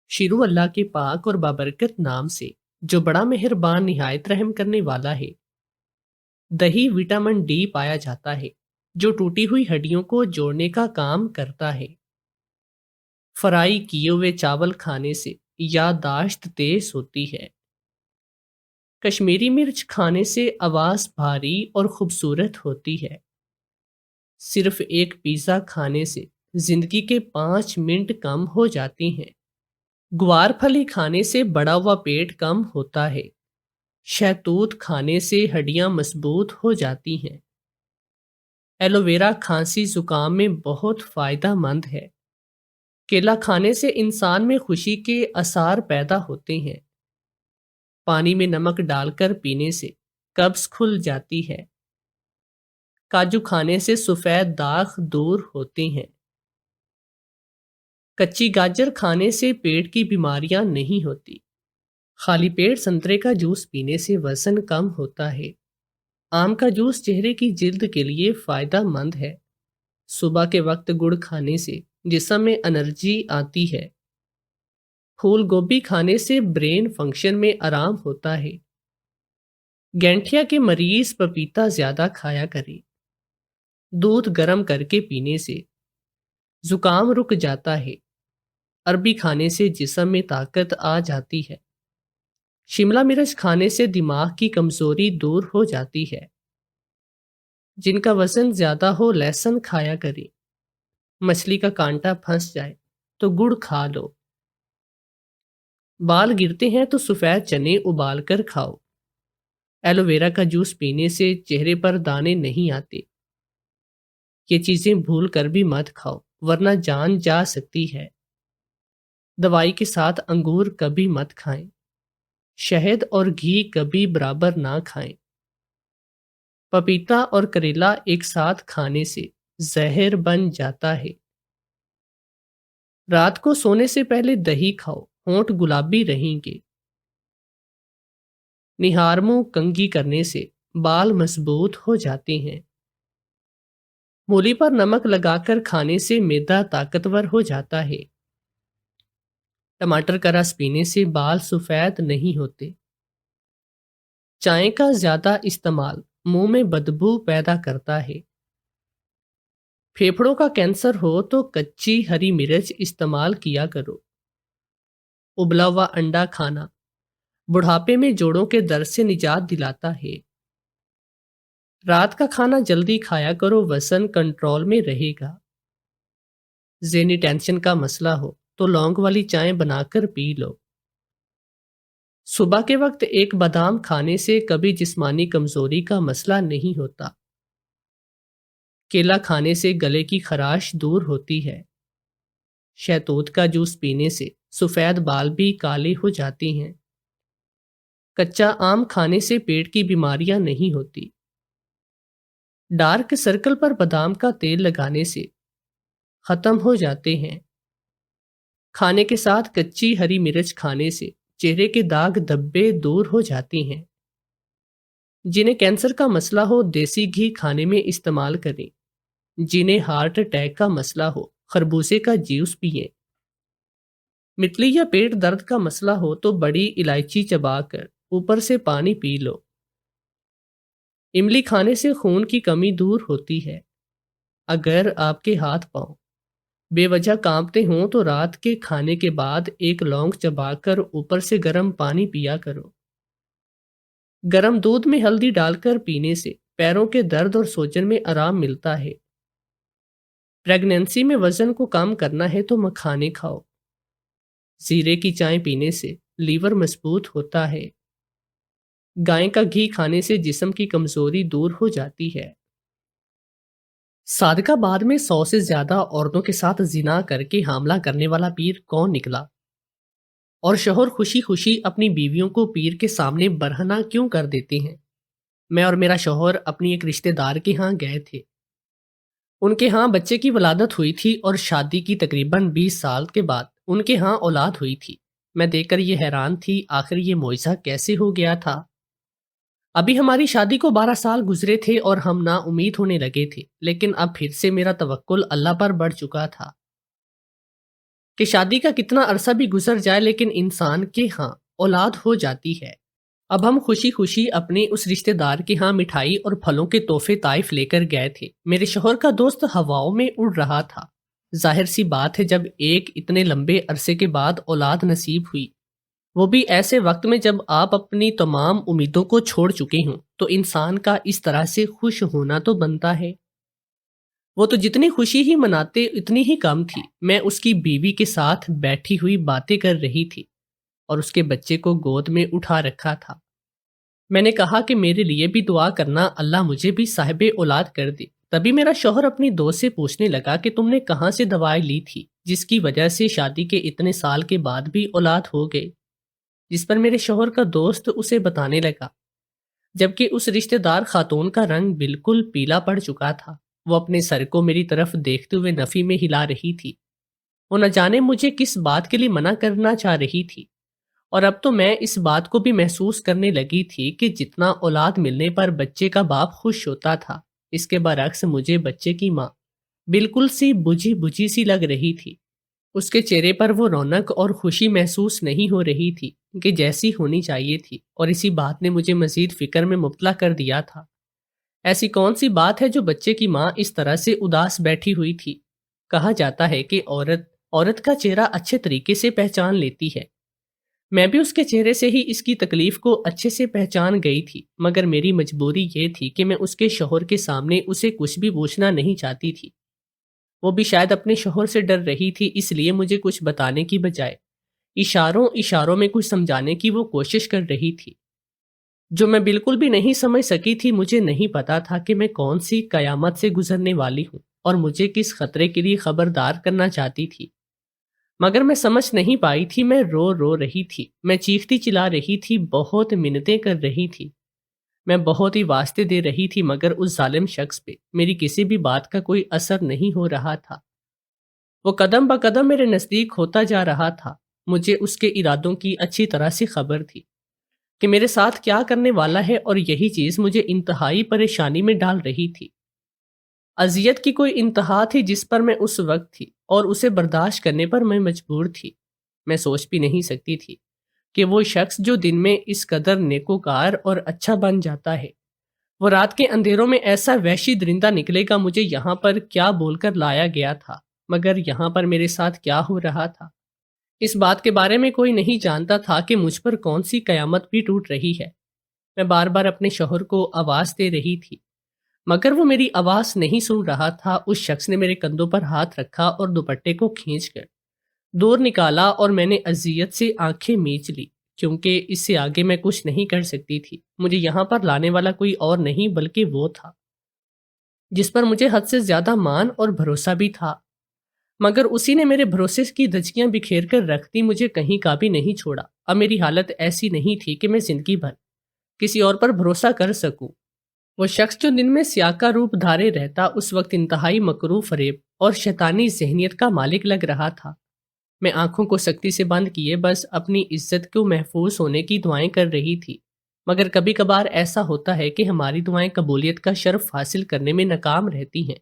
شروع اللہ کے پاک اور بابرکت نام سے جو بڑا مہربان نہایت رحم کرنے والا ہے۔ دہی وٹامن ڈی پایا جاتا ہے جو ٹوٹی ہوئی ہڈیوں کو جوڑنے کا کام کرتا ہے۔ فرائی کیے ہوئے چاول کھانے سے یادداشت تیز ہوتی ہے۔ کشمیری مرچ کھانے سے آواز بھاری اور خوبصورت ہوتی ہے۔ صرف ایک پیزا کھانے سے زندگی کے 5 منٹ کم ہو جاتی ہیں۔ گوار پھلی کھانے سے بڑا ہوا پیٹ کم ہوتا ہے۔ شہتوت کھانے سے ہڈیاں مضبوط ہو جاتی ہیں۔ ایلو ویرا کھانسی زکام میں بہت فائدہ مند ہے۔ کیلا کھانے سے انسان میں خوشی کے آثار پیدا ہوتے ہیں۔ پانی میں نمک ڈال کر پینے سے قبض کھل جاتی ہے۔ کاجو کھانے سے سفید داغ دور ہوتے ہیں۔ کچی گاجر کھانے سے پیٹ کی بیماریاں نہیں ہوتی۔ خالی پیٹ سنترے کا جوس پینے سے وزن کم ہوتا ہے۔ آم کا جوس چہرے کی جلد کے لیے فائدہ مند ہے۔ صبح کے وقت گڑ کھانے سے جسم میں انرجی آتی ہے۔ پھول گوبھی کھانے سے برین فنکشن میں آرام ہوتا ہے۔ گینٹھیا کے مریض پپیتا زیادہ کھایا کرے۔ دودھ گرم کر کے پینے سے زکام رک جاتا ہے۔ عربی کھانے سے جسم میں طاقت آ جاتی ہے۔ شملہ مرچ کھانے سے دماغ کی کمزوری دور ہو جاتی ہے۔ جن کا وزن زیادہ ہو لہسن کھایا کرے۔ مچھلی کا کانٹا پھنس جائے تو گڑ کھا لو۔ بال گرتے ہیں تو سفید چنے ابال کر کھاؤ۔ ایلو ویرا کا جوس پینے سے چہرے پر دانے نہیں آتے۔ یہ چیزیں بھول کر بھی مت کھاؤ ورنہ جان جا سکتی ہے۔ دوائی کے ساتھ انگور کبھی مت کھائیں۔ شہد اور گھی کبھی برابر نہ کھائیں۔ پپیتا اور کریلا ایک ساتھ کھانے سے زہر بن جاتا ہے۔ رات کو سونے سے پہلے دہی کھاؤ، ہونٹ گلابی رہیں گے۔ نہار منہ کنگھی کرنے سے بال مضبوط ہو جاتے ہیں۔ مولی پر نمک لگا کر کھانے سے معدہ طاقتور ہو جاتا ہے۔ ٹماٹر کا رس پینے سے بال سفید نہیں ہوتے۔ چائے کا زیادہ استعمال منہ میں بدبو پیدا کرتا ہے۔ پھیپھڑوں کا کینسر ہو تو کچی ہری مرچ استعمال کیا کرو۔ ابلا ہوا انڈا کھانا بڑھاپے میں جوڑوں کے درد سے نجات دلاتا ہے۔ رات کا کھانا جلدی کھایا کرو، وزن کنٹرول میں رہے گا۔ ذہنی ٹینشن کا مسئلہ ہو تو لونگ والی چائے بنا کر پی لو۔ صبح کے وقت ایک بادام کھانے سے کبھی جسمانی کمزوری کا مسئلہ نہیں ہوتا۔ کیلا کھانے سے گلے کی خراش دور ہوتی ہے۔ شہتوت کا جوس پینے سے سفید بال بھی کالے ہو جاتے ہیں۔ کچا آم کھانے سے پیٹ کی بیماریاں نہیں ہوتی۔ ڈارک سرکل پر بادام کا تیل لگانے سے ختم ہو جاتے ہیں۔ کھانے کے ساتھ کچی ہری مرچ کھانے سے چہرے کے داغ دھبے دور ہو جاتے ہیں۔ جنہیں کینسر کا مسئلہ ہو دیسی گھی کھانے میں استعمال کریں۔ جنہیں ہارٹ اٹیک کا مسئلہ ہو خربوزے کا جوس پئیں۔ متلی یا پیٹ درد کا مسئلہ ہو تو بڑی الائچی چبا کر اوپر سے پانی پی لو۔ املی کھانے سے خون کی کمی دور ہوتی ہے۔ اگر آپ کے ہاتھ پاؤں بے وجہ کانپتے ہوں تو رات کے کھانے کے بعد ایک لونگ چبا کر اوپر سے گرم پانی پیا کرو۔ گرم دودھ میں ہلدی ڈال کر پینے سے پیروں کے درد اور سوجن میں آرام ملتا ہے۔ پریگنینسی میں وزن کو کم کرنا ہے تو مکھانے کھاؤ۔ زیرے کی چائے پینے سے لیور مضبوط ہوتا ہے۔ گائے کا گھی کھانے سے جسم کی کمزوری دور ہو جاتی ہے۔ صادق آباد میں 100 سے زیادہ عورتوں کے ساتھ زنا کر کے حاملہ کرنے والا پیر کون نکلا؟ اور شوہر خوشی خوشی اپنی بیویوں کو پیر کے سامنے برہنہ کیوں کر دیتے ہیں؟ میں اور میرا شوہر اپنی ایک رشتہ دار کے ہاں گئے تھے۔ ان کے ہاں بچے کی ولادت ہوئی تھی اور شادی کی تقریباً 20 سال کے بعد ان کے ہاں اولاد ہوئی تھی۔ میں دیکھ کر یہ حیران تھی، آخر یہ معجزہ کیسے ہو گیا تھا؟ ابھی ہماری شادی کو 12 سال گزرے تھے اور ہم نا امید ہونے لگے تھے، لیکن اب پھر سے میرا توکل اللہ پر بڑھ چکا تھا۔ کہ شادی کا کتنا عرصہ بھی گزر جائے لیکن انسان کے ہاں اولاد ہو جاتی ہے۔ اب ہم خوشی خوشی اپنے اس رشتہ دار کے ہاں مٹھائی اور پھلوں کے تحفے طائف لے کر گئے تھے۔ میرے شوہر کا دوست ہواؤں میں اڑ رہا تھا۔ ظاہر سی بات ہے، جب ایک اتنے لمبے عرصے کے بعد اولاد نصیب ہوئی، وہ بھی ایسے وقت میں جب آپ اپنی تمام امیدوں کو چھوڑ چکے ہوں، تو انسان کا اس طرح سے خوش ہونا تو بنتا ہے۔ وہ تو جتنی خوشی ہی مناتے اتنی ہی کم تھی۔ میں اس کی بیوی کے ساتھ بیٹھی ہوئی باتیں کر رہی تھی اور اس کے بچے کو گود میں اٹھا رکھا تھا۔ میں نے کہا کہ میرے لیے بھی دعا کرنا، اللہ مجھے بھی صاحب اولاد کر دے۔ تبھی میرا شوہر اپنی دوست سے پوچھنے لگا کہ تم نے کہاں سے دوائی لی تھی جس کی وجہ سے شادی کے اتنے سال کے بعد بھی اولاد ہو گئی؟ جس پر میرے شوہر کا دوست اسے بتانے لگا، جبکہ اس رشتہ دار خاتون کا رنگ بالکل پیلا پڑ چکا تھا۔ وہ اپنے سر کو میری طرف دیکھتے ہوئے نفی میں ہلا رہی تھی۔ وہ نہ جانے مجھے کس بات کے لیے منع کرنا چاہ رہی تھی، اور اب تو میں اس بات کو بھی محسوس کرنے لگی تھی کہ جتنا اولاد ملنے پر بچے کا باپ خوش ہوتا تھا، اس کے برعکس مجھے بچے کی ماں بالکل سی بجھی بجھی سی لگ رہی تھی۔ اس کے چہرے پر وہ رونق اور خوشی محسوس نہیں ہو رہی تھی کہ جیسی ہونی چاہیے تھی، اور اسی بات نے مجھے مزید فکر میں مبتلا کر دیا تھا۔ ایسی کون سی بات ہے جو بچے کی ماں اس طرح سے اداس بیٹھی ہوئی تھی؟ کہا جاتا ہے کہ عورت کا چہرہ اچھے طریقے سے پہچان لیتی ہے۔ میں بھی اس کے چہرے سے ہی اس کی تکلیف کو اچھے سے پہچان گئی تھی، مگر میری مجبوری یہ تھی کہ میں اس کے شوہر کے سامنے اسے کچھ بھی پوچھنا نہیں چاہتی تھی۔ وہ بھی شاید اپنے شوہر سے ڈر رہی تھی، اس لیے مجھے کچھ بتانے کی بجائے اشاروں میں کچھ سمجھانے کی وہ کوشش کر رہی تھی، جو میں بالکل بھی نہیں سمجھ سکی تھی۔ مجھے نہیں پتا تھا کہ میں کون سی قیامت سے گزرنے والی ہوں اور مجھے کس خطرے کے لیے خبردار کرنا چاہتی تھی، مگر میں سمجھ نہیں پائی تھی۔ میں رو رہی تھی، میں چیختی چلا رہی تھی، بہت منتیں کر رہی تھی، میں بہت ہی واسطے دے رہی تھی، مگر اس ظالم شخص پہ میری کسی بھی بات کا کوئی اثر نہیں ہو رہا تھا۔ وہ قدم بہ قدم میرے نزدیک ہوتا جا رہا تھا۔ مجھے اس کے ارادوں کی اچھی طرح سے خبر تھی کہ میرے ساتھ کیا کرنے والا ہے، اور یہی چیز مجھے انتہائی پریشانی میں ڈال رہی تھی۔ اذیت کی کوئی انتہا تھی جس پر میں اس وقت تھی، اور اسے برداشت کرنے پر میں مجبور تھی۔ میں سوچ بھی نہیں سکتی تھی کہ وہ شخص جو دن میں اس قدر نیکوکار اور اچھا بن جاتا ہے، وہ رات کے اندھیروں میں ایسا وحشی درندہ نکلے گا۔ مجھے یہاں پر کیا بول کر لایا گیا تھا، مگر یہاں پر میرے ساتھ کیا ہو رہا تھا، اس بات کے بارے میں کوئی نہیں جانتا تھا کہ مجھ پر کون سی قیامت بھی ٹوٹ رہی ہے۔ میں بار بار اپنے شوہر کو آواز دے رہی تھی، مگر وہ میری آواز نہیں سن رہا تھا۔ اس شخص نے میرے کندھوں پر ہاتھ رکھا اور دوپٹے کو کھینچ کر دور نکالا، اور میں نے اذیت سے آنکھیں میچ لی، کیونکہ اس سے آگے میں کچھ نہیں کر سکتی تھی۔ مجھے یہاں پر لانے والا کوئی اور نہیں بلکہ وہ تھا جس پر مجھے حد سے زیادہ مان اور بھروسہ بھی تھا، مگر اسی نے میرے بھروسے کی دھجیاں بکھیر کر رکھ دی، مجھے کہیں کا بھی نہیں چھوڑا۔ اب میری حالت ایسی نہیں تھی کہ میں زندگی بھر کسی اور پر بھروسہ کر سکوں۔ وہ شخص جو دن میں سیاہ کا روپ دھارے رہتا، اس وقت انتہائی مکروہ فریب اور شیطانی ذہنیت کا مالک لگ رہا تھا۔ میں آنکھوں کو سختی سے بند کیے بس اپنی عزت کو محفوظ ہونے کی دعائیں کر رہی تھی، مگر کبھی کبھار ایسا ہوتا ہے کہ ہماری دعائیں قبولیت کا شرف حاصل کرنے میں ناکام رہتی ہیں،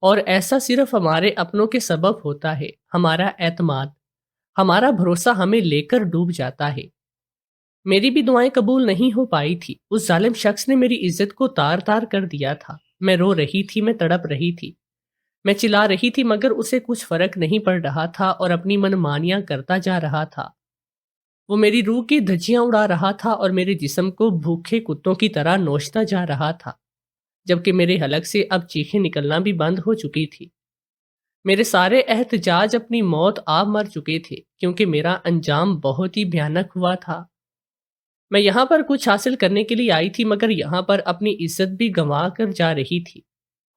اور ایسا صرف ہمارے اپنوں کے سبب ہوتا ہے۔ ہمارا اعتماد، ہمارا بھروسہ ہمیں لے کر ڈوب جاتا ہے۔ میری بھی دعائیں قبول نہیں ہو پائی تھی۔ اس ظالم شخص نے میری عزت کو تار تار کر دیا تھا۔ میں رو رہی تھی، میں تڑپ رہی تھی، میں چلا رہی تھی، مگر اسے کچھ فرق نہیں پڑ رہا تھا اور اپنی من مانیاں کرتا جا رہا تھا۔ وہ میری روح کی دھجیاں اڑا رہا تھا اور میرے جسم کو بھوکے کتوں کی طرح نوچتا جا رہا تھا، جبکہ میرے حلق سے اب چیخیں نکلنا بھی بند ہو چکی تھی۔ میرے سارے احتجاج اپنی موت آپ مر چکے تھے، کیونکہ میرا انجام بہت ہی بھیانک ہوا تھا۔ میں یہاں پر کچھ حاصل کرنے کے لیے آئی تھی، مگر یہاں پر اپنی عزت بھی گنوا کر جا رہی تھی۔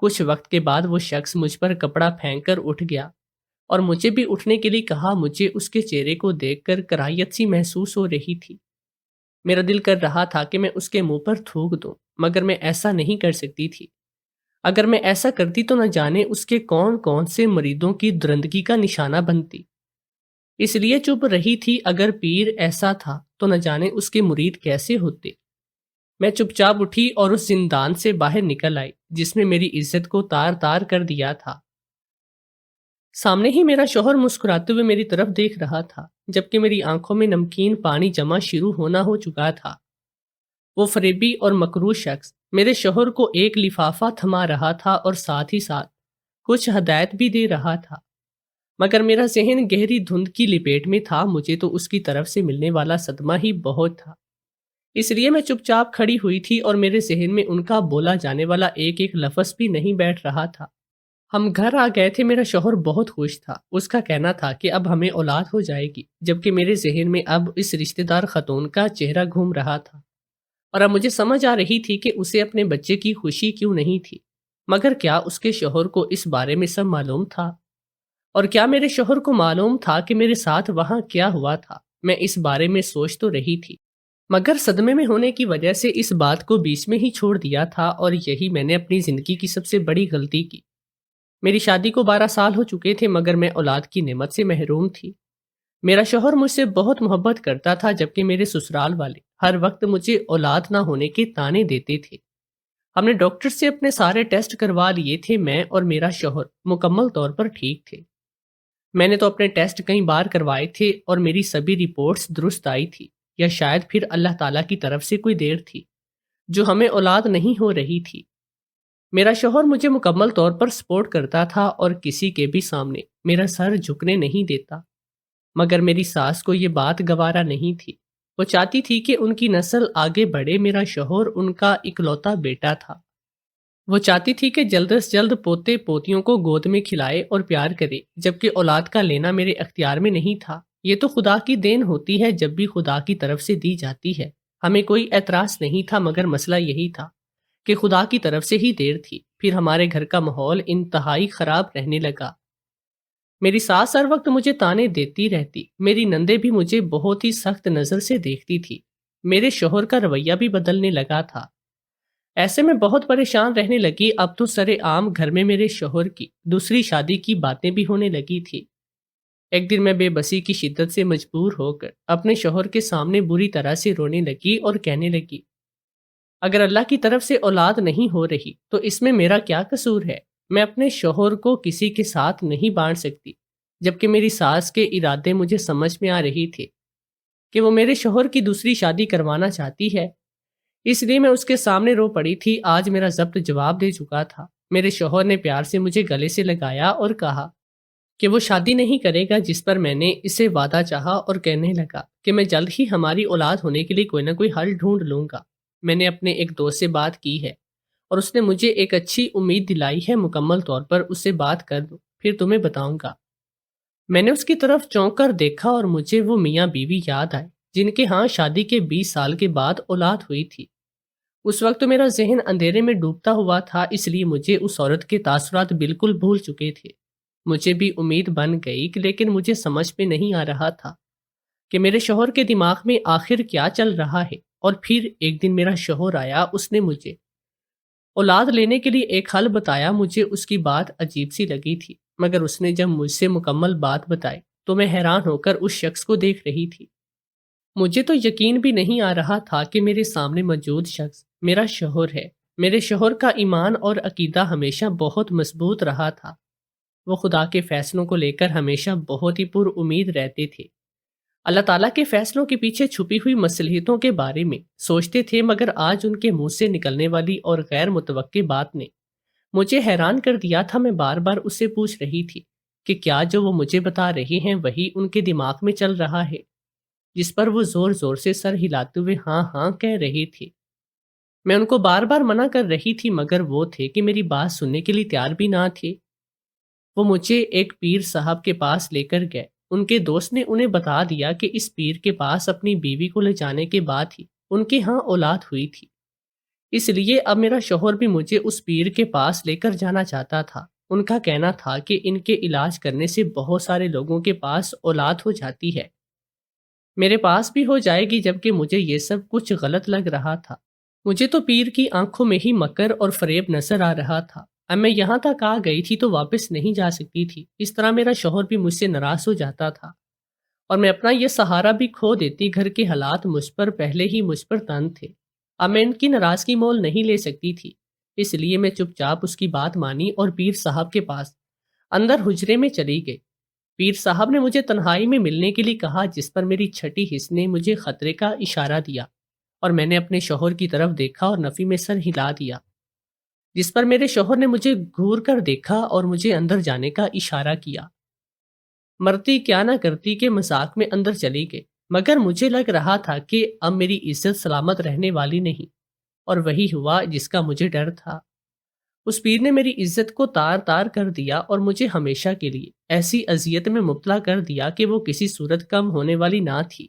کچھ وقت کے بعد وہ شخص مجھ پر کپڑا پھینک کر اٹھ گیا اور مجھے بھی اٹھنے کے لیے کہا۔ مجھے اس کے چہرے کو دیکھ کر کراہیت سی محسوس ہو رہی تھی۔ میرا دل کر رہا تھا کہ میں اس کے منہ پر تھوک دوں، مگر میں ایسا نہیں کر سکتی تھی۔ اگر میں ایسا کرتی تو نہ جانے اس کے کون کون سے مریدوں کی درندگی کا نشانہ بنتی، اس لیے چپ رہی تھی۔ اگر پیر ایسا تھا تو نہ جانے اس کے مرید کیسے ہوتے۔ میں چپ چاپ اٹھی اور اس زندان سے باہر نکل آئی جس میں میری عزت کو تار تار کر دیا تھا۔ سامنے ہی میرا شوہر مسکراتے ہوئے میری طرف دیکھ رہا تھا، جبکہ میری آنکھوں میں نمکین پانی جمع شروع ہونا ہو چکا تھا۔ وہ فریبی اور مکروہ شخص میرے شوہر کو ایک لفافہ تھما رہا تھا اور ساتھ ہی ساتھ کچھ ہدایت بھی دے رہا تھا، مگر میرا ذہن گہری دھند کی لپیٹ میں تھا۔ مجھے تو اس کی طرف سے ملنے والا صدمہ ہی بہت تھا، اس لیے میں چپ چاپ کھڑی ہوئی تھی اور میرے ذہن میں ان کا بولا جانے والا ایک ایک لفظ بھی نہیں بیٹھ رہا تھا۔ ہم گھر آ گئے تھے، میرا شوہر بہت خوش تھا۔ اس کا کہنا تھا کہ اب ہمیں اولاد ہو جائے گی، جبکہ میرے ذہن میں اب اس رشتہ دار خاتون کا چہرہ گھوم رہا تھا، اور اب مجھے سمجھ آ رہی تھی کہ اسے اپنے بچے کی خوشی کیوں نہیں تھی۔ مگر کیا اس کے شوہر کو اس بارے میں سب معلوم تھا؟ اور کیا میرے شوہر کو معلوم تھا کہ میرے ساتھ وہاں کیا ہوا تھا؟ میں اس بارے میں سوچ تو رہی تھی، مگر صدمے میں ہونے کی وجہ سے اس بات کو بیچ میں ہی چھوڑ دیا تھا، اور یہی میں نے اپنی زندگی کی سب سے بڑی غلطی کی۔ میری شادی کو 12 سال ہو چکے تھے، مگر میں اولاد کی نعمت سے محروم تھی۔ میرا شوہر مجھ سے بہت محبت کرتا تھا، جبکہ میرے سسرال والے ہر وقت مجھے اولاد نہ ہونے کے طعنے دیتے تھے۔ ہم نے ڈاکٹر سے اپنے سارے ٹیسٹ کروا لیے تھے، میں اور میرا شوہر مکمل طور پر ٹھیک تھے۔ میں نے تو اپنے ٹیسٹ کئی بار کروائے تھے اور میری سبھی رپورٹس درست آئی تھی، یا شاید پھر اللہ تعالیٰ کی طرف سے کوئی دیر تھی جو ہمیں اولاد نہیں ہو رہی تھی۔ میرا شوہر مجھے مکمل طور پر سپورٹ کرتا تھا اور کسی کے بھی سامنے میرا سر جھکنے نہیں دیتا، مگر میری ساس کو یہ بات گوارا نہیں تھی۔ وہ چاہتی تھی کہ ان کی نسل آگے بڑھے۔ میرا شوہر ان کا اکلوتا بیٹا تھا، وہ چاہتی تھی کہ جلد از جلد پوتے پوتیوں کو گود میں کھلائے اور پیار کرے، جبکہ اولاد کا لینا میرے اختیار میں نہیں تھا۔ یہ تو خدا کی دین ہوتی ہے جب بھی خدا کی طرف سے دی جاتی ہے، ہمیں کوئی اعتراض نہیں تھا، مگر مسئلہ یہی تھا کہ خدا کی طرف سے ہی دیر تھی۔ پھر ہمارے گھر کا ماحول انتہائی خراب رہنے لگا۔ میری ساس ہر وقت مجھے طعنے دیتی رہتی، میری نندے بھی مجھے بہت ہی سخت نظر سے دیکھتی تھی، میرے شوہر کا رویہ بھی بدلنے لگا تھا۔ ایسے میں بہت پریشان رہنے لگی۔ اب تو سرے عام گھر میں میرے شوہر کی دوسری شادی کی باتیں بھی ہونے لگی تھی۔ ایک دن میں بے بسی کی شدت سے مجبور ہو کر اپنے شوہر کے سامنے بری طرح سے رونے لگی اور کہنے لگی، اگر اللہ کی طرف سے اولاد نہیں ہو رہی تو اس میں میرا کیا قصور ہے؟ میں اپنے شوہر کو کسی کے ساتھ نہیں بانٹ سکتی، جبکہ میری ساس کے ارادے مجھے سمجھ میں آ رہی تھے کہ وہ میرے شوہر کی دوسری شادی کروانا چاہتی ہے۔ اس لیے میں اس کے سامنے رو پڑی تھی۔ آج میرا ضبط جواب دے چکا تھا۔ میرے شوہر نے پیار سے مجھے گلے سے لگایا اور کہا کہ وہ شادی نہیں کرے گا، جس پر میں نے اسے وعدہ چاہا اور کہنے لگا کہ میں جلد ہی ہماری اولاد ہونے کے لیے کوئی نہ کوئی حل ڈھونڈ لوں گا۔ میں نے اپنے ایک دوست سے بات کی ہے اور اس نے مجھے ایک اچھی امید دلائی ہے، مکمل طور پر اس سے بات کر دو، پھر تمہیں بتاؤں گا۔ میں نے اس کی طرف چونک کر دیکھا اور مجھے وہ میاں بیوی یاد آئے جن کے ہاں شادی کے 20 سال کے بعد اولاد ہوئی تھی۔ اس وقت میرا ذہن اندھیرے میں ڈوبتا ہوا تھا، اس لیے مجھے اس عورت کے تاثرات بالکل بھول چکے تھے۔ مجھے بھی امید بن گئی، لیکن مجھے سمجھ میں نہیں آ رہا تھا کہ میرے شوہر کے دماغ میں آخر کیا چل رہا ہے۔ اور پھر ایک دن میرا شوہر آیا، اس نے مجھے اولاد لینے کے لیے ایک حل بتایا۔ مجھے اس کی بات عجیب سی لگی تھی، مگر اس نے جب مجھ سے مکمل بات بتائی تو میں حیران ہو کر اس شخص کو دیکھ رہی تھی۔ مجھے تو یقین بھی نہیں آ رہا تھا کہ میرے سامنے موجود شخص میرا شوہر ہے۔ میرے شوہر کا ایمان اور عقیدہ ہمیشہ بہت مضبوط رہا تھا۔ وہ خدا کے فیصلوں کو لے کر ہمیشہ بہت ہی پر امید رہتے تھے۔ اللہ تعالیٰ کے فیصلوں کے پیچھے چھپی ہوئی مصلحتوں کے بارے میں سوچتے تھے، مگر آج ان کے منہ سے نکلنے والی اور غیر متوقع بات نے مجھے حیران کر دیا تھا۔ میں بار بار اس سے پوچھ رہی تھی کہ کیا جو وہ مجھے بتا رہے ہیں وہی ان کے دماغ میں چل رہا ہے، جس پر وہ زور زور سے سر ہلاتے ہوئے ہاں ہاں کہہ رہے تھے۔ میں ان کو بار بار منع کر رہی تھی، مگر وہ تھے کہ میری بات سننے کے لیے تیار بھی نہ تھے۔ وہ مجھے ایک پیر صاحب کے پاس لے کر گئے۔ ان کے دوست نے انہیں بتا دیا کہ اس پیر کے پاس اپنی بیوی کو لے جانے کے بعد ہی ان کے ہاں اولاد ہوئی تھی، اس لیے اب میرا شوہر بھی مجھے اس پیر کے پاس لے کر جانا چاہتا تھا۔ ان کا کہنا تھا کہ ان کے علاج کرنے سے بہت سارے لوگوں کے پاس اولاد ہو جاتی ہے، میرے پاس بھی ہو جائے گی، جبکہ مجھے یہ سب کچھ غلط لگ رہا تھا۔ مجھے تو پیر کی آنکھوں میں ہی مکر اور فریب نظر آ رہا تھا۔ اب میں یہاں تک آ گئی تھی تو واپس نہیں جا سکتی تھی۔ اس طرح میرا شوہر بھی مجھ سے ناراض ہو جاتا تھا اور میں اپنا یہ سہارا بھی کھو دیتی۔ گھر کے حالات مجھ پر پہلے ہی مجھ پر تنگ تھے، اب میں ان کی ناراضگی مول نہیں لے سکتی تھی، اس لیے میں چپ چاپ اس کی بات مانی اور پیر صاحب کے پاس اندر حجرے میں چلی گئی۔ پیر صاحب نے مجھے تنہائی میں ملنے کے لیے کہا، جس پر میری چھٹی حس نے مجھے خطرے کا اشارہ دیا اور میں نے اپنے شوہر کی طرف دیکھا اور نفی میں سر ہلا دیا، جس پر میرے شوہر نے مجھے گھور کر دیکھا اور مجھے اندر جانے کا اشارہ کیا۔ مرتی کیا نہ کرتی کہ مذاق میں اندر چلی گئی، مگر مجھے لگ رہا تھا کہ اب میری عزت سلامت رہنے والی نہیں، اور وہی ہوا جس کا مجھے ڈر تھا۔ اس پیر نے میری عزت کو تار تار کر دیا اور مجھے ہمیشہ کے لیے ایسی اذیت میں مبتلا کر دیا کہ وہ کسی صورت کم ہونے والی نہ تھی۔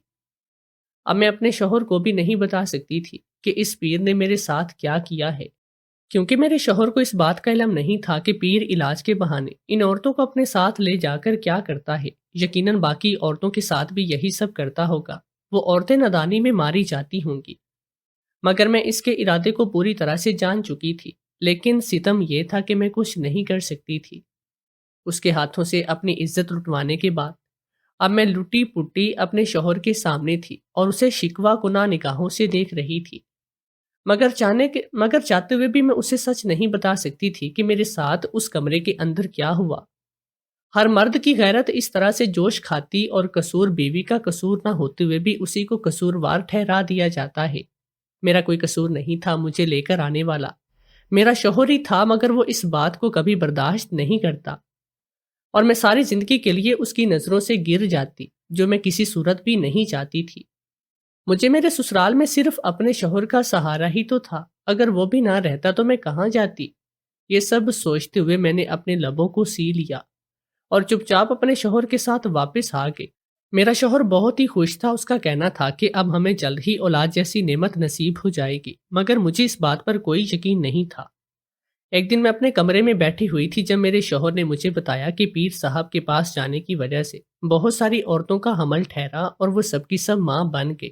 اب میں اپنے شوہر کو بھی نہیں بتا سکتی تھی کہ اس پیر نے میرے ساتھ کیا کیا ہے، کیونکہ میرے شوہر کو اس بات کا علم نہیں تھا کہ پیر علاج کے بہانے ان عورتوں کو اپنے ساتھ لے جا کر کیا کرتا ہے۔ یقیناً باقی عورتوں کے ساتھ بھی یہی سب کرتا ہوگا، وہ عورتیں نادانی میں ماری جاتی ہوں گی، مگر میں اس کے ارادے کو پوری طرح سے جان چکی تھی۔ لیکن ستم یہ تھا کہ میں کچھ نہیں کر سکتی تھی۔ اس کے ہاتھوں سے اپنی عزت لٹوانے کے بعد اب میں لٹی پٹی اپنے شوہر کے سامنے تھی اور اسے شکوہ کناں نگاہوں سے دیکھ رہی تھی، مگر چاہتے ہوئے بھی میں اسے سچ نہیں بتا سکتی تھی کہ میرے ساتھ اس کمرے کے اندر کیا ہوا۔ ہر مرد کی غیرت اس طرح سے جوش کھاتی اور قصور بیوی کا قصور نہ ہوتے ہوئے بھی اسی کو قصوروار ٹھہرا دیا جاتا ہے۔ میرا کوئی قصور نہیں تھا، مجھے لے کر آنے والا میرا شوہر ہی تھا، مگر وہ اس بات کو کبھی برداشت نہیں کرتا اور میں ساری زندگی کے لیے اس کی نظروں سے گر جاتی، جو میں کسی صورت بھی نہیں چاہتی تھی۔ مجھے میرے سسرال میں صرف اپنے شوہر کا سہارا ہی تو تھا، اگر وہ بھی نہ رہتا تو میں کہاں جاتی؟ یہ سب سوچتے ہوئے میں نے اپنے لبوں کو سی لیا اور چپ چاپ اپنے شوہر کے ساتھ واپس آ گئی۔ میرا شوہر بہت ہی خوش تھا، اس کا کہنا تھا کہ اب ہمیں جلد ہی اولاد جیسی نعمت نصیب ہو جائے گی، مگر مجھے اس بات پر کوئی یقین نہیں تھا۔ ایک دن میں اپنے کمرے میں بیٹھی ہوئی تھی جب میرے شوہر نے مجھے بتایا کہ پیر صاحب کے پاس جانے کی وجہ سے بہت ساری عورتوں کا حمل ٹھہرا اور وہ سب کی سب ماں بن گئے۔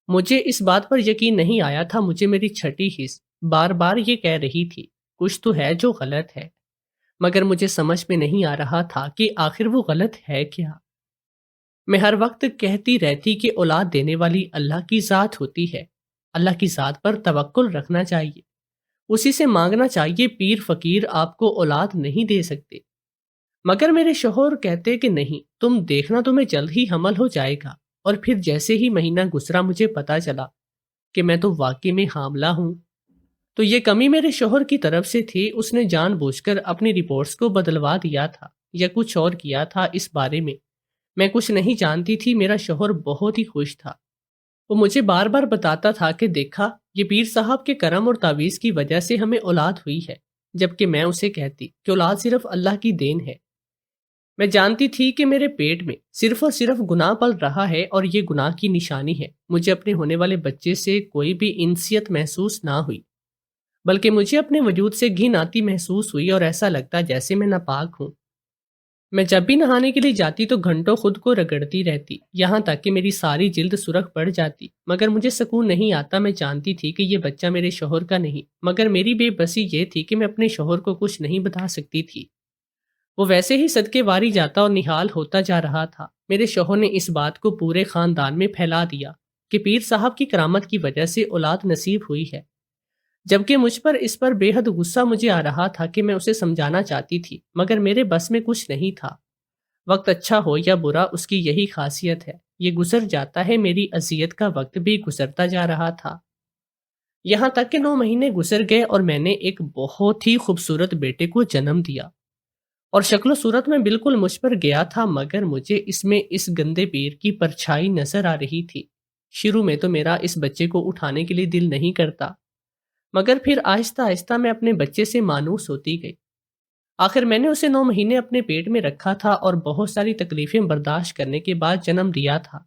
مجھے اس بات پر یقین نہیں آیا تھا، مجھے میری چھٹی حس بار بار یہ کہہ رہی تھی کچھ تو ہے جو غلط ہے، مگر مجھے سمجھ میں نہیں آ رہا تھا کہ آخر وہ غلط ہے کیا۔ میں ہر وقت کہتی رہتی کہ اولاد دینے والی اللہ کی ذات ہوتی ہے، اللہ کی ذات پر توکل رکھنا چاہیے، اسی سے مانگنا چاہیے، پیر فقیر آپ کو اولاد نہیں دے سکتے۔ مگر میرے شوہر کہتے کہ نہیں، تم دیکھنا تمہیں جلد ہی حمل ہو جائے گا، اور پھر جیسے ہی مہینہ گزرا مجھے پتا چلا کہ میں تو واقعی میں حاملہ ہوں۔ تو یہ کمی میرے شوہر کی طرف سے تھی، اس نے جان بوجھ کر اپنی رپورٹس کو بدلوا دیا تھا یا کچھ اور کیا تھا، اس بارے میں کچھ نہیں جانتی تھی۔ میرا شوہر بہت ہی خوش تھا، وہ مجھے بار بار بتاتا تھا کہ دیکھا، یہ پیر صاحب کے کرم اور تعویذ کی وجہ سے ہمیں اولاد ہوئی ہے، جبکہ میں اسے کہتی کہ اولاد صرف اللہ کی دین ہے۔ میں جانتی تھی کہ میرے پیٹ میں صرف اور صرف گناہ پل رہا ہے اور یہ گناہ کی نشانی ہے۔ مجھے اپنے ہونے والے بچے سے کوئی بھی انسیت محسوس نہ ہوئی، بلکہ مجھے اپنے وجود سے گھن آتی محسوس ہوئی اور ایسا لگتا جیسے میں ناپاک ہوں۔ میں جب بھی نہانے کے لیے جاتی تو گھنٹوں خود کو رگڑتی رہتی، یہاں تک کہ میری ساری جلد سرخ پڑ جاتی، مگر مجھے سکون نہیں آتا۔ میں جانتی تھی کہ یہ بچہ میرے شوہر کا نہیں، مگر میری بے بسی یہ تھی کہ میں اپنے شوہر کو کچھ نہیں بتا سکتی تھی۔ وہ ویسے ہی صدقے واری جاتا اور نحال ہوتا جا رہا تھا۔ میرے شوہر نے اس بات کو پورے خاندان میں پھیلا دیا کہ پیر صاحب کی کرامت کی وجہ سے اولاد نصیب ہوئی ہے، جبکہ مجھ پر اس پر بے حد غصہ مجھے آ رہا تھا کہ میں اسے سمجھانا چاہتی تھی، مگر میرے بس میں کچھ نہیں تھا۔ وقت اچھا ہو یا برا، اس کی یہی خاصیت ہے، یہ گزر جاتا ہے۔ میری اذیت کا وقت بھی گزرتا جا رہا تھا، یہاں تک کہ 9 مہینے گزر گئے اور میں نے ایک بہت ہی خوبصورت بیٹے کو جنم دیا، اور شکل و صورت میں بالکل مجھ پر گیا تھا، مگر مجھے اس میں اس گندے پیر کی پرچھائی نظر آ رہی تھی۔ شروع میں تو میرا اس بچے کو اٹھانے کے لیے دل نہیں کرتا، مگر پھر آہستہ آہستہ میں اپنے بچے سے مانوس ہوتی گئی۔ آخر میں نے اسے 9 مہینے اپنے پیٹ میں رکھا تھا اور بہت ساری تکلیفیں برداشت کرنے کے بعد جنم دیا تھا۔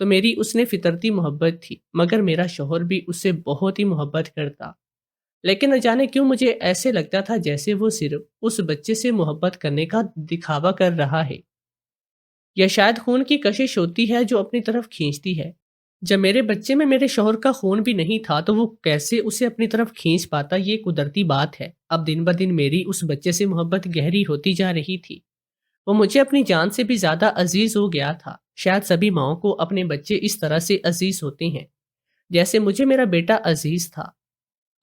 تو میری اس نے فطرتی محبت تھی، مگر میرا شوہر بھی اس سے بہت ہی محبت کرتا، لیکن نہ جانے کیوں مجھے ایسے لگتا تھا جیسے وہ صرف اس بچے سے محبت کرنے کا دکھاوا کر رہا ہے، یا شاید خون کی کشش ہوتی ہے جو اپنی طرف کھینچتی ہے۔ جب میرے بچے میں میرے شوہر کا خون بھی نہیں تھا تو وہ کیسے اسے اپنی طرف کھینچ پاتا، یہ قدرتی بات ہے۔ اب دن بدن میری اس بچے سے محبت گہری ہوتی جا رہی تھی، وہ مجھے اپنی جان سے بھی زیادہ عزیز ہو گیا تھا۔ شاید سبھی ماؤں کو اپنے بچے اس طرح سے عزیز ہوتے ہیں جیسے مجھے میرا بیٹا عزیز تھا۔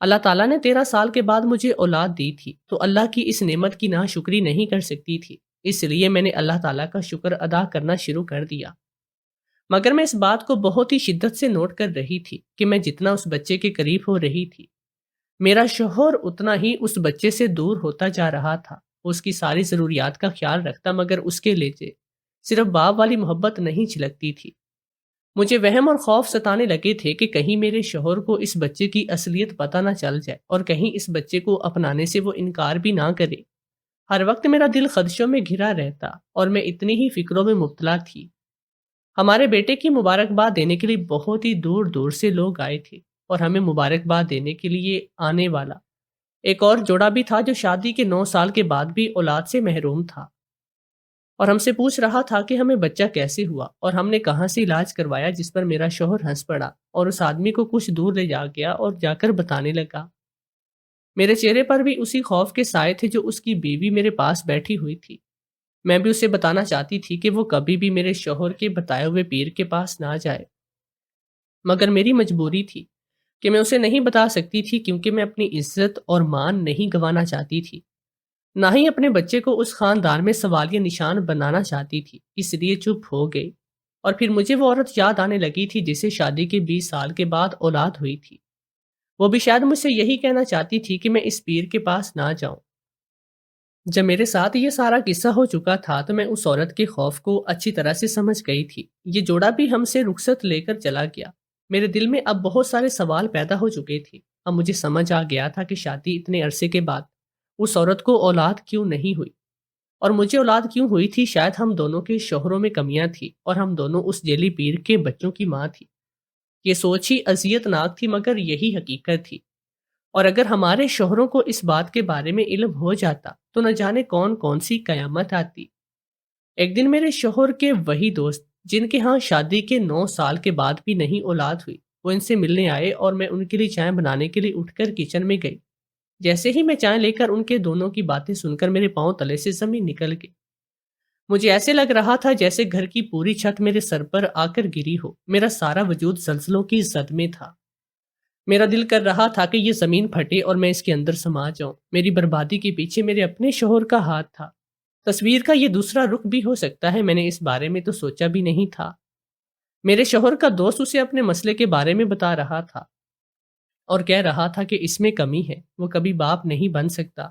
اللہ تعالیٰ نے 13 سال کے بعد مجھے اولاد دی تھی تو اللہ کی اس نعمت کی ناشکری نہیں کر سکتی تھی، اس لیے میں نے اللہ تعالیٰ کا شکر ادا کرنا شروع کر دیا۔ مگر میں اس بات کو بہت ہی شدت سے نوٹ کر رہی تھی کہ میں جتنا اس بچے کے قریب ہو رہی تھی، میرا شوہر اتنا ہی اس بچے سے دور ہوتا جا رہا تھا۔ وہ اس کی ساری ضروریات کا خیال رکھتا مگر اس کے لیے صرف باپ والی محبت نہیں چھلکتی تھی۔ مجھے وہم اور خوف ستانے لگے تھے کہ کہیں میرے شوہر کو اس بچے کی اصلیت پتہ نہ چل جائے اور کہیں اس بچے کو اپنانے سے وہ انکار بھی نہ کرے۔ ہر وقت میرا دل خدشوں میں گھرا رہتا اور میں اتنی ہی فکروں میں مبتلا تھی۔ ہمارے بیٹے کی مبارکباد دینے کے لیے بہت ہی دور دور سے لوگ آئے تھے اور ہمیں مبارکباد دینے کے لیے آنے والا ایک اور جوڑا بھی تھا جو شادی کے 9 سال کے بعد بھی اولاد سے محروم تھا اور ہم سے پوچھ رہا تھا کہ ہمیں بچہ کیسے ہوا اور ہم نے کہاں سے علاج کروایا، جس پر میرا شوہر ہنس پڑا اور اس آدمی کو کچھ دور لے جا گیا اور جا کر بتانے لگا۔ میرے چہرے پر بھی اسی خوف کے سائے تھے جو اس کی بیوی میرے پاس بیٹھی ہوئی تھی۔ میں بھی اسے بتانا چاہتی تھی کہ وہ کبھی بھی میرے شوہر کے بتائے ہوئے پیر کے پاس نہ جائے، مگر میری مجبوری تھی کہ میں اسے نہیں بتا سکتی تھی کیونکہ میں اپنی عزت اور مان نہیں گنوانا چاہتی تھی، نہ ہی اپنے بچے کو اس خاندان میں سوالیہ نشان بنانا چاہتی تھی، اس لیے چپ ہو گئی۔ اور پھر مجھے وہ عورت یاد آنے لگی تھی جسے شادی کے 20 سال کے بعد اولاد ہوئی تھی۔ وہ بھی شاید مجھ سے یہی کہنا چاہتی تھی کہ میں اس پیر کے پاس نہ جاؤں۔ جب میرے ساتھ یہ سارا قصہ ہو چکا تھا تو میں اس عورت کے خوف کو اچھی طرح سے سمجھ گئی تھی۔ یہ جوڑا بھی ہم سے رخصت لے کر چلا گیا۔ میرے دل میں اب بہت سارے سوال پیدا ہو چکے تھے۔ اب مجھے سمجھ آ گیا تھا کہ شادی اتنے عرصے کے بعد اس عورت کو اولاد کیوں نہیں ہوئی، اور مجھے اولاد کیوں ہوئی تھی۔ شاید ہم دونوں کے شوہروں میں کمیاں تھیں اور ہم دونوں اس جیلی پیر کے بچوں کی ماں تھی۔ یہ سوچ ہی اذیت ناک تھی مگر یہی حقیقت تھی، اور اگر ہمارے شوہروں کو اس بات کے بارے میں علم ہو جاتا تو نہ جانے کون کون سی قیامت آتی۔ ایک دن میرے شوہر کے وہی دوست جن کے ہاں شادی کے 9 سال کے بعد بھی نہیں اولاد ہوئی، وہ ان سے ملنے آئے اور میں ان کے لیے چائے بنانے کے لیے اٹھ کر کچن میں گئی۔ جیسے ہی میں چائے لے کر ان کے دونوں کی باتیں سن کر میرے پاؤں تلے سے زمین نکل گئی۔ مجھے ایسے لگ رہا تھا جیسے گھر کی پوری چھت میرے سر پر آ کر گری ہو۔ میرا سارا وجود زلزلوں کی زد میں تھا۔ میرا دل کر رہا تھا کہ یہ زمین پھٹے اور میں اس کے اندر سما جاؤں۔ میری بربادی کے پیچھے میرے اپنے شوہر کا ہاتھ تھا۔ تصویر کا یہ دوسرا رخ بھی ہو سکتا ہے، میں نے اس بارے میں تو سوچا بھی نہیں تھا۔ میرے شوہر کا دوست اسے اپنے مسئلے کے بارے میں بتا رہا تھا اور کہہ رہا تھا کہ اس میں کمی ہے، وہ کبھی باپ نہیں بن سکتا،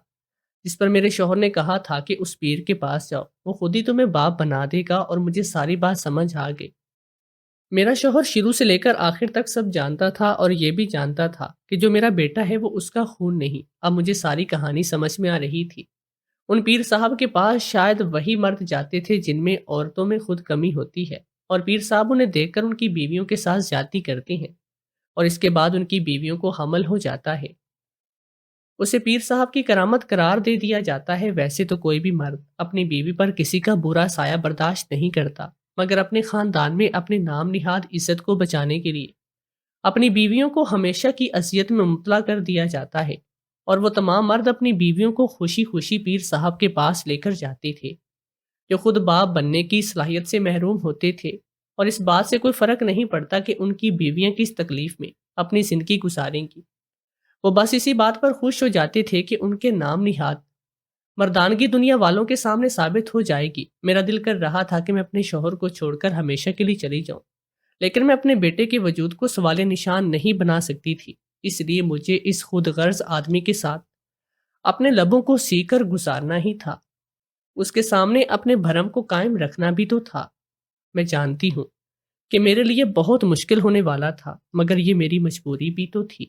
جس پر میرے شوہر نے کہا تھا کہ اس پیر کے پاس جاؤ، وہ خود ہی تمہیں باپ بنا دے گا، اور مجھے ساری بات سمجھ آ گئی۔ میرا شوہر شروع سے لے کر آخر تک سب جانتا تھا اور یہ بھی جانتا تھا کہ جو میرا بیٹا ہے وہ اس کا خون نہیں۔ اب مجھے ساری کہانی سمجھ میں آ رہی تھی۔ ان پیر صاحب کے پاس شاید وہی مرد جاتے تھے جن میں عورتوں میں خود کمی ہوتی ہے، اور پیر صاحب انہیں دیکھ کر ان کی بیویوں کے ساتھ زیادتی کرتے ہیں، اور اس کے بعد ان کی بیویوں کو حمل ہو جاتا ہے۔ اسے پیر صاحب کی کرامت قرار دے دیا جاتا ہے۔ ویسے تو کوئی بھی مرد اپنی بیوی پر کسی کا برا سایہ برداشت نہیں کرتا، مگر اپنے خاندان میں اپنے نام نہاد عزت کو بچانے کے لیے اپنی بیویوں کو ہمیشہ کی اذیت میں مبتلا کر دیا جاتا ہے، اور وہ تمام مرد اپنی بیویوں کو خوشی خوشی پیر صاحب کے پاس لے کر جاتے تھے جو خود باپ بننے کی صلاحیت سے محروم ہوتے تھے، اور اس بات سے کوئی فرق نہیں پڑتا کہ ان کی بیویاں کس تکلیف میں اپنی زندگی گزاریں گی۔ وہ بس اسی بات پر خوش ہو جاتے تھے کہ ان کے نام نہاد مردانگی دنیا والوں کے سامنے ثابت ہو جائے گی۔ میرا دل کر رہا تھا کہ میں اپنے شوہر کو چھوڑ کر ہمیشہ کے لیے چلی جاؤں، لیکن میں اپنے بیٹے کے وجود کو سوال نشان نہیں بنا سکتی تھی، اس لیے مجھے اس خود غرض آدمی کے ساتھ اپنے لبوں کو سی کر گزارنا ہی تھا۔ اس کے سامنے اپنے بھرم کو قائم رکھنا بھی تو تھا۔ میں جانتی ہوں کہ میرے لیے بہت مشکل ہونے والا تھا، مگر یہ میری مجبوری بھی تو تھی۔